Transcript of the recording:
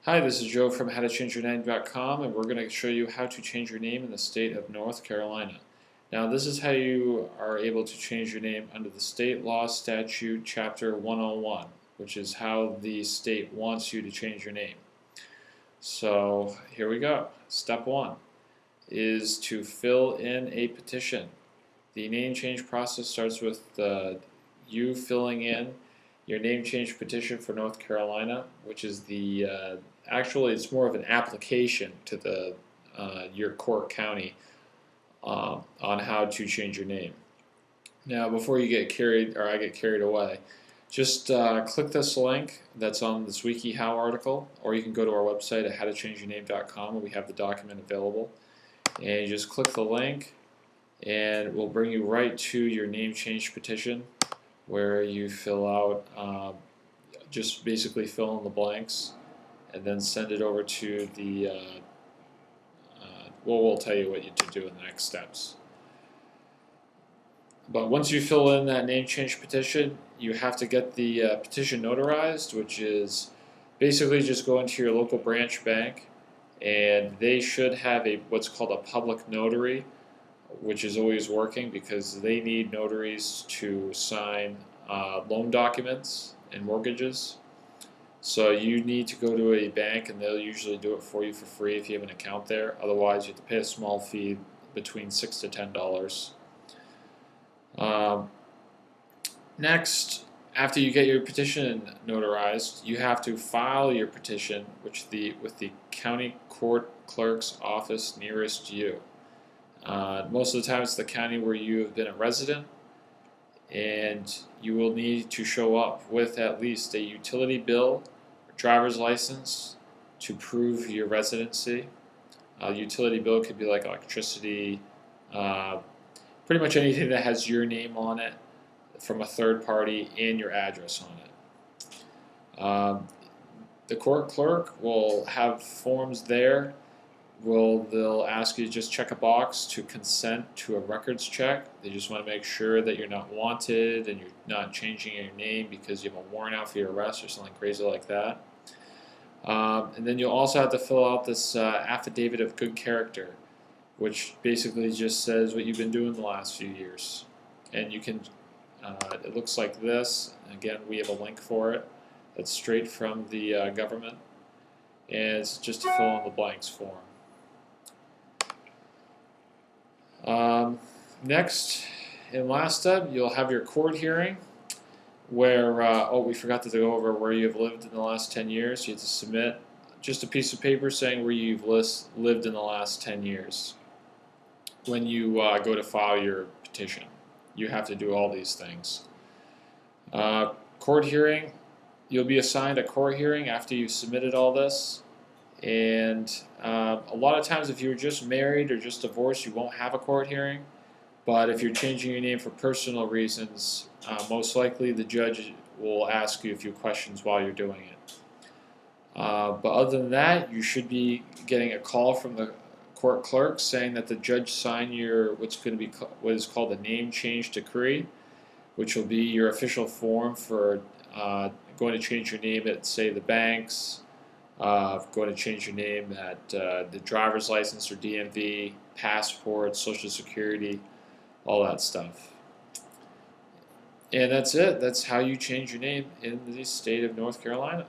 Hi, this is Joe from howtochangeyourname.com, and we're going to show you how to change your name in the state of North Carolina. Now, this is how you are able to change your name under the state law statute chapter 101, which is how the state wants you to change your name. So here we go. Step one is to fill in a petition. The name change process starts with you filling in your name change petition for North Carolina, which is actually it's more of an application to your court county on how to change your name. Now, before you get carried, or I get carried away, just click this link that's on this WikiHow article, or you can go to our website at howtochangeyourname.com, and we have the document available. And you just click the link, and it will bring you right to your name change petition, where you fill out, just basically fill in the blanks, and then send it over to the, we'll tell you what you to do in the next steps. But once you fill in that name change petition, you have to get the petition notarized, which is basically just go into your local branch bank, and they should have what's called a public notary, which is always working because they need notaries to sign loan documents and mortgages. So you need to go to a bank, and they'll usually do it for you for free if you have an account there. Otherwise, you have to pay a small fee between $6 to $10. Next, after you get your petition notarized, you have to file your petition with the County Court Clerk's office nearest you. Most of the time, it's the county where you have been a resident, and you will need to show up with at least a utility bill or driver's license to prove your residency. Utility bill could be like electricity, pretty much anything that has your name on it from a third party and your address on it. The court clerk will have forms there. They'll ask you to just check a box to consent to a records check. They just want to make sure that you're not wanted and you're not changing your name because you have a warrant out for your arrest or something crazy like that. And then you'll also have to fill out this affidavit of good character, which basically just says what you've been doing the last few years. And you can, it looks like this. Again, we have a link for it. That's straight from the government. And it's just to fill in the blanks form. Next and last step, you'll have your court hearing where, we forgot to go over where you've lived in the last 10 years. You have to submit just a piece of paper saying where you've lived in the last 10 years. When you go to file your petition, you have to do all these things. Court hearing, you'll be assigned a court hearing after you've submitted all this. And a lot of times if you're just married or just divorced, you won't have a court hearing. But if you're changing your name for personal reasons, most likely the judge will ask you a few questions while you're doing it. But other than that, you should be getting a call from the court clerk saying that the judge signed what is called a name change decree, which will be your official form for going to change your name at, say, the banks, going to change your name at the driver's license or DMV, passport, Social Security, all that stuff. And that's it. That's how you change your name in the state of North Carolina.